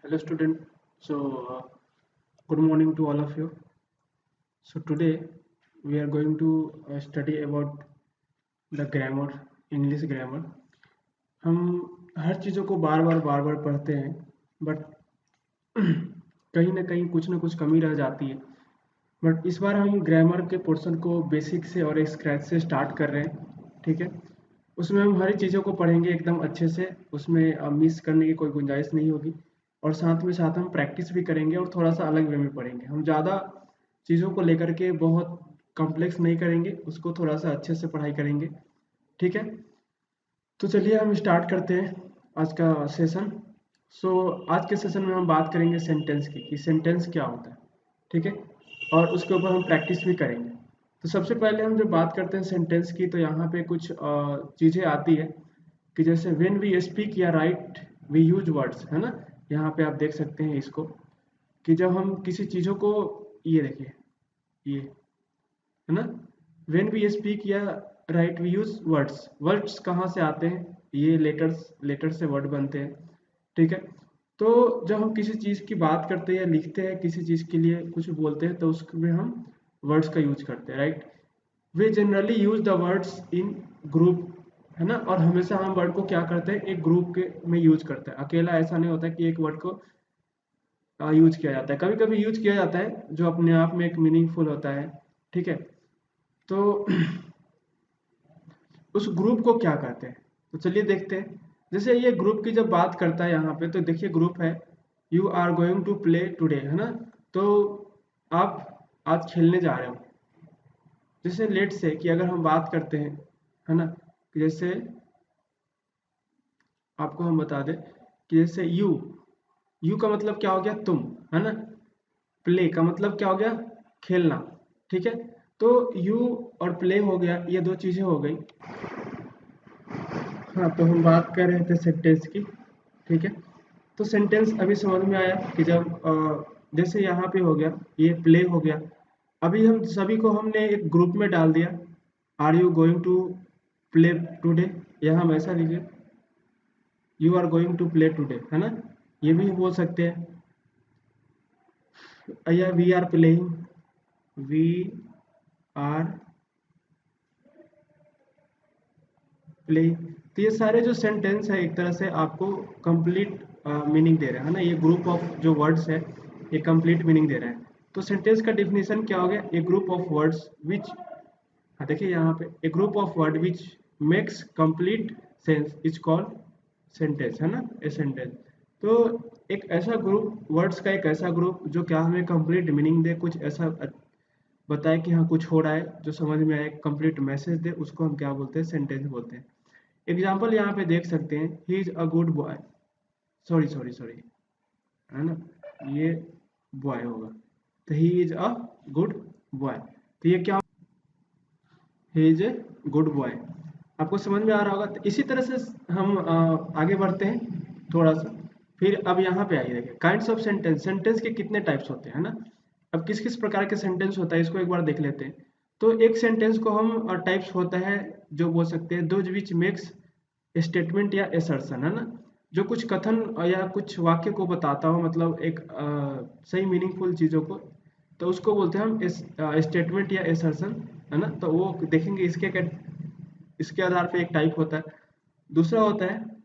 Hello student. So good morning to all of you. So today we are going to study about the grammar, English grammar. हम हर चीज़ों को बार बार पढ़ते हैं, but कहीं ना कहीं कुछ ना कुछ कमी रह जाती है। बट इस बार हम ग्रामर के पोर्शन को बेसिक से और स्क्रैच से स्टार्ट कर रहे हैं, ठीक है। उसमें हम हर चीज़ों को पढ़ेंगे एकदम अच्छे से, उसमें मिस करने की कोई गुंजाइश नहीं होगी। और साथ हम प्रैक्टिस भी करेंगे और थोड़ा सा अलग वे में पढ़ेंगे। हम ज़्यादा चीज़ों को लेकर के बहुत कॉम्प्लेक्स नहीं करेंगे, उसको थोड़ा सा अच्छे से पढ़ाई करेंगे, ठीक है। तो चलिए हम स्टार्ट करते हैं आज का सेशन। सो आज के सेशन में हम बात करेंगे सेंटेंस की, कि सेंटेंस क्या होता है, ठीक है। और उसके ऊपर हम प्रैक्टिस भी करेंगे। तो सबसे पहले हम जब बात करते हैं सेंटेंस की, तो यहाँ पे कुछ चीज़ें आती है कि जैसे व्हेन वी स्पीक या राइट वी यूज वर्ड्स, है ना। यहाँ पे आप देख सकते हैं इसको, कि जब हम किसी चीज़ों को, ये देखिए, ये है ना, व्हेन वी स्पीक या write we use words. Words कहाँ से आते हैं? ये लेटर्स से वर्ड बनते हैं, ठीक है। तो जब हम किसी चीज़ की बात करते हैं या लिखते हैं, किसी चीज़ के लिए कुछ बोलते हैं, तो उसमें हम वर्ड्स का यूज करते हैं, right. Way generally use the words in group, है ना। और हमेशा हम वर्ड को क्या करते हैं, एक ग्रुप के में यूज करते हैं। अकेला ऐसा नहीं होता कि एक वर्ड को यूज किया जाता है। कभी कभी यूज किया जाता है जो अपने आप में एक मीनिंगफुल होता है, ठीक है। तो उस ग्रुप को क्या कहते हैं, तो चलिए देखते हैं। जैसे ये ग्रुप की जब बात करता है यहाँ पे, तो देखिए ग्रुप है you are going to play today, है ना। तो आप आज खेलने जा रहे हो। जैसे लेट से कि अगर हम बात करते हैं, है ना, कि जैसे आपको हम बता दें कि जैसे यू का मतलब क्या हो गया, तुम, है ना। प्ले का मतलब क्या हो गया, खेलना, ठीक है। तो यू और प्ले हो गया, ये दो चीजें हो गई। हाँ, तो हम बात कर रहे थे सेंटेंस की, ठीक है। तो सेंटेंस अभी समझ में आया कि जब जैसे यहाँ पे हो गया, ये प्ले हो गया। अभी हम सभी को हमने एक ग्रुप में डाल दिया। Are you going to play today, यहाँ हम ऐसा लिखे, you are going to play today, है ना। ये भी बोल सकते हैं, या we are playing, we are play. तो ये सारे जो सेंटेंस है, एक तरह से आपको कंप्लीट मीनिंग दे रहे हैं, है ना। ये ग्रुप ऑफ जो वर्ड्स है, ये कंप्लीट मीनिंग दे रहे हैं। तो सेंटेंस का डिफिनेशन क्या हो गया, a group of words which, हाँ देखिए यहाँ पे, a group of word which makes complete sense is called sentence, है ना, ए सेंटेंस। तो एक ऐसा ग्रुप, वर्ड्स का एक ऐसा ग्रुप जो क्या हमें कंप्लीट मीनिंग दे, कुछ ऐसा बताए कि हाँ कुछ हो रहा है जो समझ में आए, कंप्लीट मैसेज दे, उसको हम क्या बोलते हैं, सेंटेंस बोलते हैं। एग्जाम्पल यहाँ पे देख सकते हैं, he is a good boy, sorry, है ना, ये बॉय होगा, तो he is a good boy. तो ये क्या, he is a good boy. आपको समझ में आ रहा होगा। तो इसी तरह से हम आगे बढ़ते हैं थोड़ा सा। फिर अब यहाँ पे आइए, देखिए काइंड्स ऑफ सेंटेंस, सेंटेंस के कितने टाइप्स होते हैं ना। अब किस किस प्रकार के सेंटेंस होता है, इसको एक बार देख लेते हैं। तो एक सेंटेंस को हम टाइप्स होता है जो बोल सकते हैं, दोज विच मेक्स स्टेटमेंट या एसर्शन, है ना। जो कुछ कथन या कुछ वाक्य को बताता हो, मतलब एक सही मीनिंगफुल चीज़ों को, तो उसको बोलते हैं हम स्टेटमेंट या एसर्शन, है ना। तो वो देखेंगे इसके आधार पे एक टाइप होता है। दूसरा होता है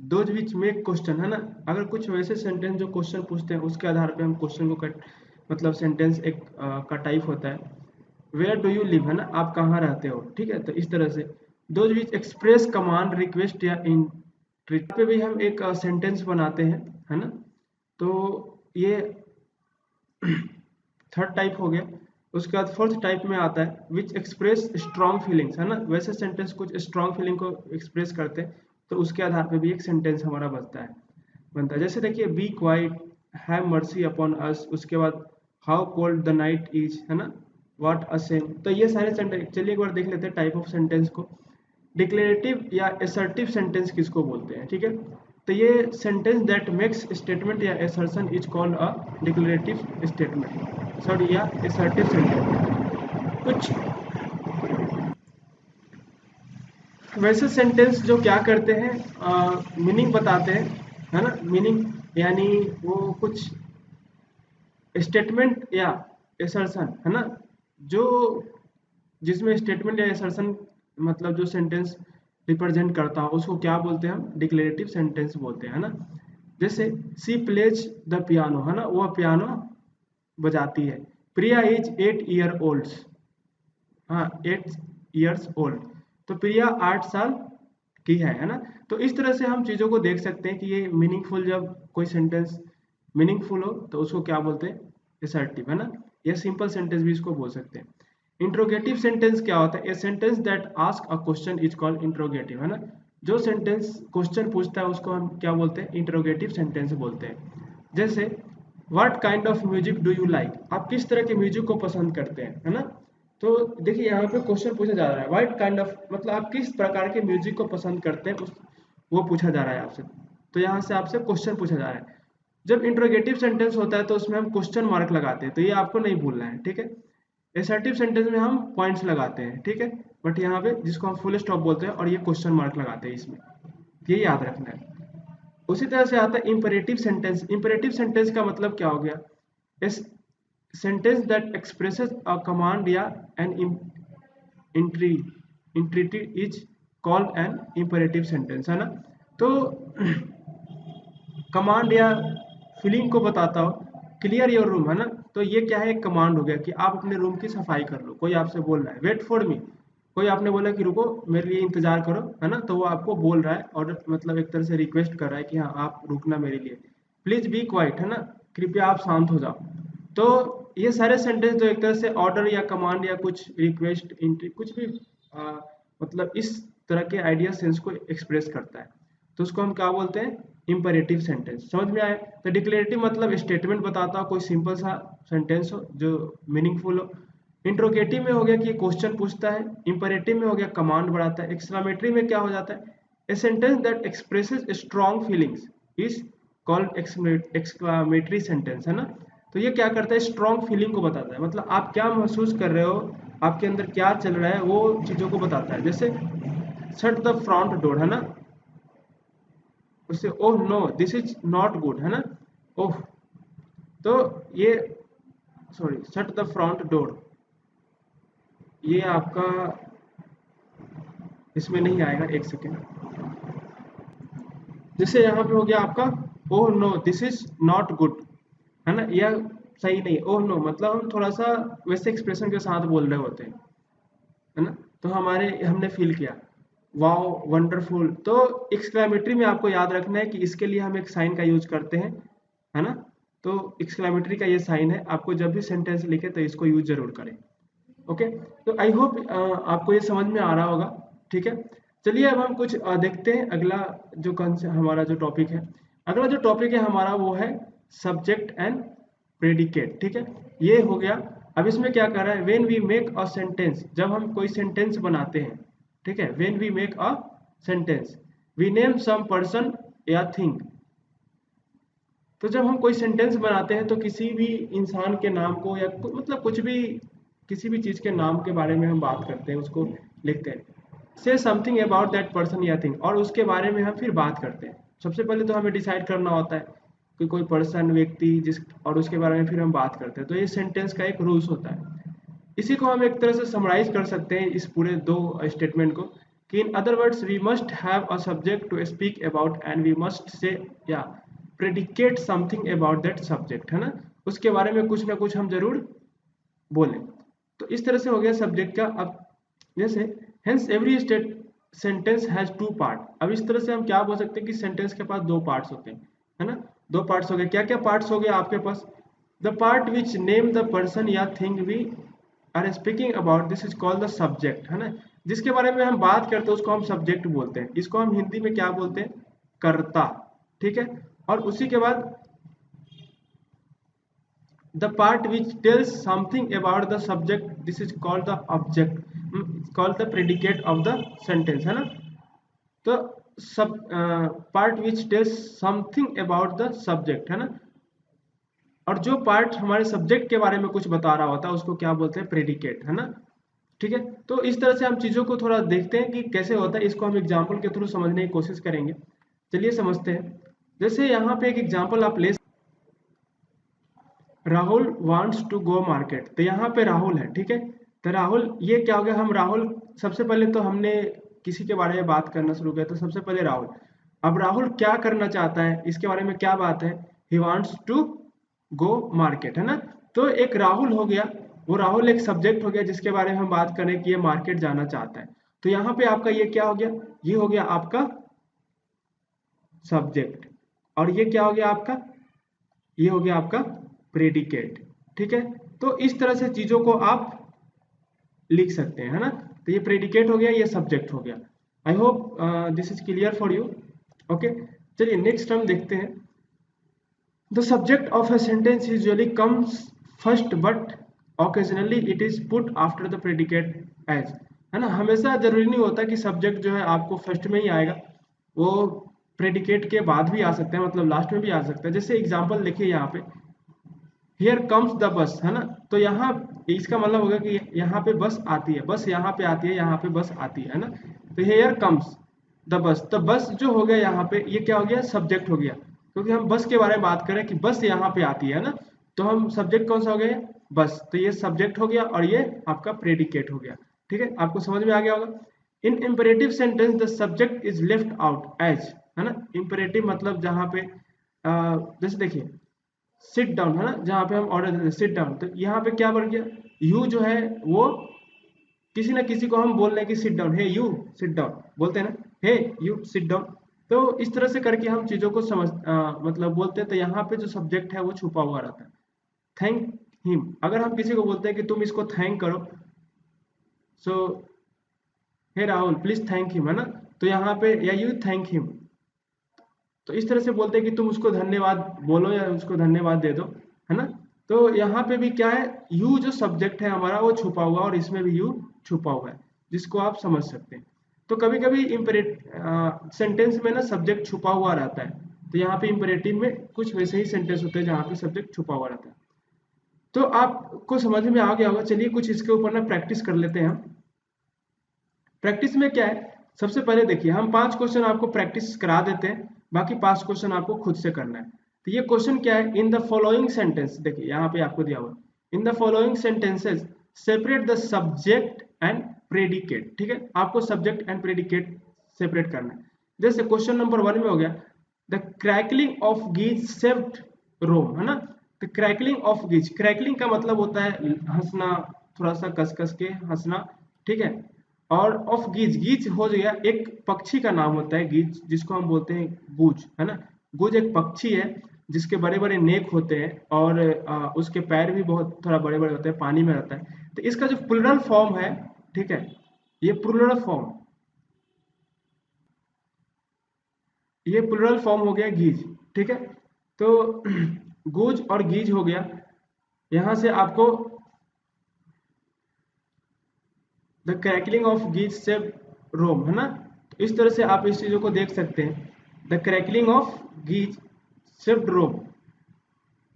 दोज विच मेक क्वेश्चन, है ना। अगर कुछ वैसे सेंटेंस जो क्वेश्चन पूछते हैं, उसके आधार पे हम क्वेश्चन को कट, मतलब सेंटेंस एक का टाइप होता है। वेयर डू यू लिव, है ना, आप कहाँ रहते हो, ठीक है। तो इस तरह से those which express command request या इंट्रीट पे भी हम एक सेंटेंस बनाते हैं, है ना। तो ये थर्ड टाइप हो गया। उसके बाद फोर्थ टाइप में आता है विच एक्सप्रेस स्ट्रॉन्ग फीलिंग्स, है ना। वैसे सेंटेंस कुछ स्ट्रॉन्ग फीलिंग को एक्सप्रेस करते हैं, तो उसके आधार पे भी एक सेंटेंस हमारा बनता है। जैसे देखिए, be quiet, have mercy upon us, उसके बाद how cold the night is, है ना, व्हाट अ सेम। तो ये सारे सेंटेंस, चलिए एक बार देख लेते हैं टाइप ऑफ सेंटेंस को। डिक्लेरेटिव या असर्टिव सेंटेंस किसको बोलते हैं, ठीक है। तो ये सेंटेंस दैट मेक्स स्टेटमेंट या assertion is called a declarative statement, sorry, या असर्टिव सेंटेंस। कुछ वैसे सेंटेंस जो क्या करते हैं, मीनिंग बताते हैं, है ना, मीनिंग यानी वो कुछ स्टेटमेंट या एसर्शन है ना, जो जिसमें स्टेटमेंट या एसर्शन मतलब जो सेंटेंस रिप्रेजेंट करता हो उसको क्या बोलते हैं हम, डिक्लेरेटिव सेंटेंस बोलते हैं, है ना। जैसे सी प्लेज द पियानो, है ना, वह पियानो बजाती है। प्रिया इज 8 ईयर ओल्ड, हाँ 8 इयर्स ओल्ड, तो प्रिया 8 साल की है ना। तो इस तरह से हम चीज़ों को देख सकते हैं कि ये मीनिंगफुल, जब कोई सेंटेंस मीनिंगफुल हो तो उसको क्या बोलते हैं, असर्टिव, है ना। या सिंपल सेंटेंस भी इसको बोल सकते हैं। इंट्रोगेटिव सेंटेंस क्या होता है, a sentence that ask a question is called interrogative, है ना। जो सेंटेंस क्वेश्चन पूछता है उसको हम क्या बोलते हैं, इंट्रोगेटिव सेंटेंस बोलते हैं। जैसे what kind of music do you like, आप किस तरह के म्यूजिक को पसंद करते हैं, है ना। तो देखिए यहाँ पे क्वेश्चन पूछा जा रहा है, व्हाट काइंड ऑफ मतलब आप किस प्रकार के म्यूजिक को पसंद करते हैं, उस वो पूछा जा रहा है आपसे। तो यहाँ से आपसे क्वेश्चन पूछा जा रहा है। जब इंट्रोगेटिव सेंटेंस होता है तो उसमें हम क्वेश्चन मार्क लगाते हैं, तो ये आपको नहीं भूलना है, ठीक है। एसर्टिव सेंटेंस में हम पॉइंट्स लगाते हैं, ठीक है। बट यहाँ पे जिसको हम फुल स्टॉप बोलते हैं और ये क्वेश्चन मार्क लगाते हैं इसमें, ये याद रखना है। उसी तरह से आता है इंपेरेटिव सेंटेंस। इंपेरेटिव सेंटेंस का मतलब क्या हो गया, इस sentence that expresses a command या an entry entreaty is called an imperative sentence, है ना। तो कमांड या फीलिंग को बताता हो, क्लियर योर रूम, है ना। तो ये क्या है, एक कमांड हो गया कि आप अपने रूम की सफाई कर लो। कोई आपसे बोल रहा है वेट फॉर मी, कोई आपने बोला कि रुको मेरे लिए इंतजार करो, है ना, तो वो आपको बोल रहा है और मतलब एक तरह से रिक्वेस्ट कर रहा है कि हाँ आप रुकना मेरे लिए, प्लीज बी क्वाइट, है ना, कृपया आप शांत हो जाओ। तो ये सारे सेंटेंस तो एक तरह से ऑर्डर या कमांड या कुछ रिक्वेस्ट कुछ भी आ, मतलब इस तरह के आइडिया सेंस को एक्सप्रेस करता है। तो उसको हम क्या बोलते हैं, इंपेरेटिव सेंटेंस। समझ में आया। तो डिक्लेरेटिव मतलब स्टेटमेंट बताता हो, कोई सिंपल सा सेंटेंस हो जो मीनिंगफुल हो। इंट्रोगेटिव में हो गया कि क्वेश्चन पूछता है। इंपेरेटिव में हो गया कमांड बढ़ाता है। एक्सक्लामेटरी में क्या हो जाता है, a sentence that expresses strong feelings is called exclamatory sentence, है ना। तो ये क्या करता है, स्ट्रॉन्ग फीलिंग को बताता है, मतलब आप क्या महसूस कर रहे हो, आपके अंदर क्या चल रहा है, वो चीजों को बताता है। जैसे शट द फ्रंट डोर, है ना, उससे oh no this is not good, है ना, ओह। तो ये sorry shut the front door, ये आपका इसमें नहीं आएगा, एक सेकेंड। जैसे यहाँ पे हो गया आपका oh no this is not good, है ना, यह सही नहीं। ओह नो मतलब हम थोड़ा सा वैसे एक्सप्रेशन के साथ बोल रहे होते हैं, है ना। तो हमारे हमने फील किया वाओ वंडरफुल। तो एक्सक्लेमेटरी में आपको याद रखना है कि इसके लिए हम एक साइन का यूज करते हैं, है ना। तो एक्सक्लेमेटरी का ये साइन है, आपको जब भी सेंटेंस लिखे तो इसको यूज जरूर करें। ओके, तो आई होप आपको ये समझ में आ रहा होगा, ठीक है। चलिए अब हम कुछ देखते हैं अगला जो हमारा जो टॉपिक है। अगला जो टॉपिक है हमारा वो है सब्जेक्ट एंड प्रेडिकेट, ठीक है। ये हो गया। अब इसमें क्या कर रहा है, when we make a sentence, जब हम कोई सेंटेंस बनाते हैं, ठीक है, when we make a sentence we name some person या थिंग। तो जब हम कोई सेंटेंस बनाते हैं तो किसी भी इंसान के नाम को या मतलब कुछ भी किसी भी चीज के नाम के बारे में हम बात करते हैं, उसको लिखते हैं, से समथिंग अबाउट दैट पर्सन या थिंग, और उसके बारे में हम फिर बात करते हैं। सबसे पहले तो हमें डिसाइड करना होता है कि कोई पर्सन व्यक्ति जिस, और उसके बारे में फिर हम बात करते हैं। तो ये सेंटेंस का एक रूल्स होता है। इसी को हम एक तरह से समराइज कर सकते हैं इस पूरे दो स्टेटमेंट को, कि in other words we must have a subject to speak about and we must say या predicate something about that subject, है ना, उसके बारे में कुछ ना कुछ हम जरूर बोलें। तो इस तरह से हो गया सब्जेक्ट का। अब जैसे hence every state sentence has two part, अब इस तरह से हम क्या बोल सकते हैं कि सेंटेंस के पास दो पार्ट्स होते हैं, है ना। दो पार्ट्स हो गए, क्या क्या पार्ट्स हो गए आपके पास, the part which name the person या thing we are speaking about this is called the subject, है ना। जिसके बारे में हम बात करते हैं उसको हम सब्जेक्ट बोलते हैं। इसको हम हिंदी में क्या बोलते हैं, कर्ता, ठीक है। और उसी के बाद the part which tells something about the subject this is called the object, called the predicate of the sentence, है ना। तो सब part which tells something about the subject, है ना, और जो पार्ट हमारे सब्जेक्ट के बारे में कुछ बता रहा होता है उसको क्या बोलते हैं, प्रेडिकेट, है ना। ठीक है, तो इस तरह से हम चीजों को थोड़ा देखते हैं कि कैसे होता है, इसको हम एग्जाम्पल के थ्रू समझने की कोशिश करेंगे। चलिए समझते हैं। जैसे यहाँ पे एक एग्जांपल आप ले, Rahul wants to go market, तो यहाँ पे राहुल है, ठीक है। तो राहुल, ये क्या हो गया, हम राहुल, सबसे पहले तो हमने किसी के बारे में बात करना शुरू किया, तो सबसे पहले राहुल। अब राहुल क्या करना चाहता है, इसके बारे में क्या बात है, he wants to go market, है ना। तो एक राहुल हो गया, वो राहुल एक सब्जेक्ट हो गया जिसके बारे में हम बात करें कि ये मार्केट जाना चाहता है। तो यहाँ पे आपका ये क्या हो गया, ये हो गया आपका सब्जेक्ट, और ये क्या हो गया आपका, ये हो गया आपका प्रेडिकेट, ठीक है। तो इस तरह से चीजों को आप लिख सकते हैं, है ना। तो ये प्रेडिकेट हो गया, ये सब्जेक्ट हो गया। I hope this is clear for you. Okay, चलिए नेक्स्ट हम देखते हैं। The subject of a sentence usually comes first but occasionally it is put after the predicate as, है ना। हमेशा जरूरी नहीं होता कि सब्जेक्ट जो है आपको फर्स्ट में ही आएगा, वो प्रेडिकेट के बाद भी आ सकता है, मतलब लास्ट में भी आ सकता है। जैसे एग्जांपल देखिए यहाँ पे, हियर कम्स द बस, है ना। तो यहाँ इसका मतलब होगा कि यहाँ पे बस आती है, बस यहाँ पे आती है, यहाँ पे बस आती है ना। तो हियर कम्स द बस, तो बस जो हो गया यहाँ पे, ये क्या हो गया, सब्जेक्ट हो गया, क्योंकि हम बस के बारे में बात करें कि बस यहाँ पे आती है ना। तो हम सब्जेक्ट कौन सा हो गया, बस, तो ये सब्जेक्ट हो गया और ये आपका प्रेडिकेट हो गया, ठीक है। आपको समझ में आ गया होगा। In imperative sentence the subject is left out as, है ना। इम्पेरेटिव मतलब जहाँ पे जैसे देखिए सिट डाउन, है ना, जहाँ पे हम ऑर्डर देते हैं सिट डाउन, तो यहाँ पे क्या बन गया, यू जो है वो किसी ना किसी को हम बोल रहे हैं कि sit down, hey you sit down बोलते हैं ना, हे यू सिट डाउन। तो इस तरह से करके हम चीजों को मतलब बोलते हैं। तो यहाँ पे जो सब्जेक्ट है वो छुपा हुआ रहता है। थैंक हिम, अगर हम किसी को बोलते हैं कि तुम इसको थैंक करो, सो हे राहुल प्लीज थैंक हिम, है ना। तो यहाँ पे या यू थैंक हिम, तो इस तरह से बोलते हैं कि तुम उसको धन्यवाद बोलो या उसको धन्यवाद दे दो, है ना। तो यहाँ पे भी क्या है, यू जो सब्जेक्ट है हमारा वो छुपा हुआ, और इसमें भी यू छुपा हुआ है, जिसको आप समझ सकते हैं। तो कभी कभी सेंटेंस में ना सब्जेक्ट छुपा हुआ रहता है, तो यहाँ पे इंपेरेटिव में कुछ वैसे ही सेंटेंस होते हैं जहाँ पे सब्जेक्ट छुपा हुआ रहता है। तो आपको समझ में आ गया होगा। चलिए कुछ इसके ऊपर ना प्रैक्टिस कर लेते हैं हम। प्रैक्टिस में क्या है, सबसे पहले देखिए हम 5 क्वेश्चन आपको प्रैक्टिस करा देते हैं, बाकी 5 क्वेश्चन आपको खुद से करना है। तो ये क्वेश्चन क्या है, इन द फॉलोइंग सेंटेंस, देखिए यहाँ पे आपको दिया हुआ, in the following sentences separate the subject and predicate, ठीक है। आपको सब्जेक्ट एंड प्रेडिकेट सेपरेट करना है। जैसे क्वेश्चन नंबर 1 में हो गया, द क्रैकलिंग ऑफ गीज सेव्ड रोम, है ना। तो क्रैकलिंग ऑफ गीज, क्रैकलिंग का मतलब होता है हंसना, थोड़ा सा कस कस के हंसना, ठीक है। और ऑफ गीज, गीज हो गया एक पक्षी का नाम होता है, गीज जिसको हम बोलते हैं गूज, है ना। गूज एक पक्षी है जिसके बड़े बड़े नेक होते हैं, और उसके पैर भी बहुत थोड़ा बड़े बड़े होते हैं, पानी में रहता है। तो इसका जो प्लूरल फॉर्म है, ठीक है, ये प्लूरल फॉर्म, ये प्लूरल फॉर्म हो गया गीज, ठीक है। तो गूज और गीज हो गया। यहां से आपको द क्रैकलिंग ऑफ गीज से रोम, है ना। तो इस तरह से आप इस चीजों को देख सकते हैं, द क्रैकलिंग ऑफ गीज सेव्ड रोम।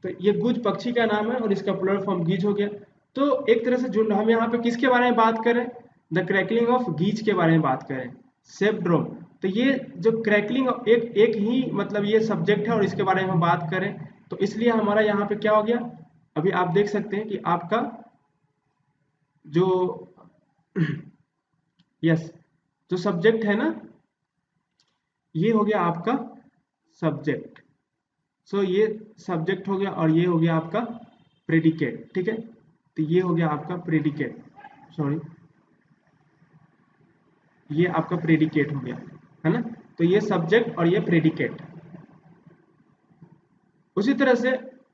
तो ये गुज पक्षी का नाम है और इसका प्लूरल फॉर्म गीज हो गया। तो एक तरह से जो हम यहाँ पे किसके बारे में बात करें, द क्रैकलिंग ऑफ गीज के बारे में बात करें, सेव्ड रोम। तो ये जो क्रैकलिंग एक एक ही मतलब ये सब्जेक्ट है और इसके बारे में हम बात करें, तो इसलिए हमारा यहाँ पे क्या हो गया, अभी आप देख सकते हैं कि आपका जो यस जो सब्जेक्ट है ना, ये हो गया आपका सब्जेक्ट। सो ये सब्जेक्ट हो गया और ये हो गया आपका प्रेडिकेट, ठीक है। तो ये हो गया आपका प्रेडिकेट, सॉरी, ये आपका प्रेडिकेट हो गया, है ना। तो ये सब्जेक्ट और ये प्रेडिकेट। उसी तरह से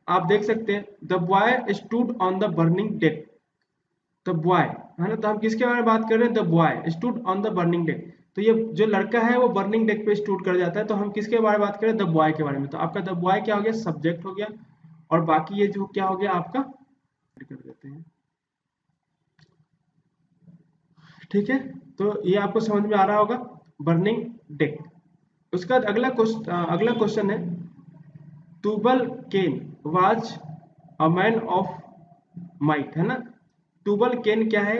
आप देख सकते हैं, the boy stood on the burning deck, the boy, है ना। तो हम किसके बारे में बात कर रहे हैं, the boy stood on the burning deck. तो ये जो लड़का है वो बर्निंग डेक पे स्टूड कर जाता है, तो हम किसके बारे में बात करें, द बॉय के बारे में। तो आपका द बॉय क्या हो गया, सब्जेक्ट हो गया, और बाकी ये जो क्या हो गया आपका कर देते हैं, ठीक है। तो ये आपको समझ में आ रहा होगा, बर्निंग डेक। उसका अगला क्वेश्चन है, Tubal Cain was a man of might, है ना। टूबल केन क्या है,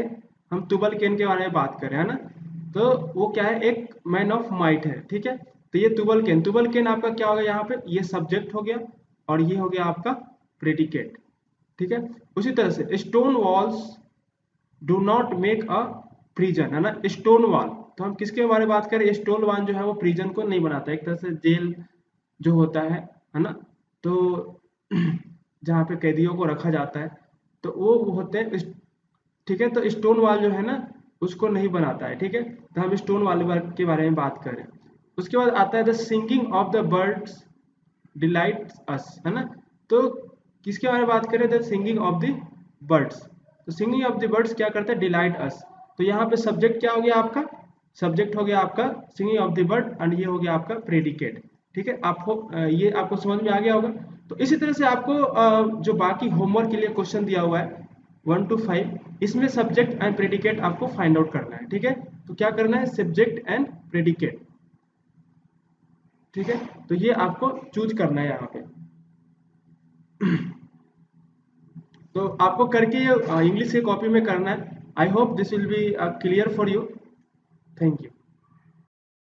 हम टूबल केन के बारे में बात कर रहे हैं ना। तो वो क्या है, एक मैन ऑफ माइट है, ठीक है। तो ये तुबल केन आपका क्या होगा यहाँ पे, ये सब्जेक्ट हो गया और ये हो गया आपका प्रेडिकेट। ठीक है, उसी तरह से stone walls do not make a prison, है ना। स्टोन वॉल, तो हम किसके बारे में बात करें, स्टोन वॉल जो है वो प्रिजन को नहीं बनाता, एक तरह से जेल जो होता है ना, तो जहाँ पे कैदियों को रखा जाता है तो वो होते हैं। ठीक है, तो स्टोन वॉल जो है ना उसको नहीं बनाता है। ठीक है, तो हम स्टोन वॉल के बारे में बात करें। उसके बाद आता है the singing of the birds delight us, है ना। तो किसके बारे में बात करें, the singing of the birds. तो सिंगिंग ऑफ द बर्ड्स क्या करते हैं, डिलाइट अस। तो यहाँ पे सब्जेक्ट क्या हो गया आपका, सब्जेक्ट हो गया आपका singing of the bird and ये हो गया आपका प्रेडिकेट। ठीक है, आपको ये आपको समझ में आ गया होगा। तो इसी तरह से आपको जो बाकी होमवर्क के लिए क्वेश्चन दिया हुआ है 1 to 5, इसमें सब्जेक्ट एंड प्रेडिकेट आपको फाइंड आउट करना है। ठीक है, तो क्या करना है, सब्जेक्ट एंड प्रेडिकेट। ठीक है, तो ये आपको चूज करना है यहाँ पे। तो आपको करके इंग्लिश के कॉपी में करना है। I hope this will be clear for you. Thank you.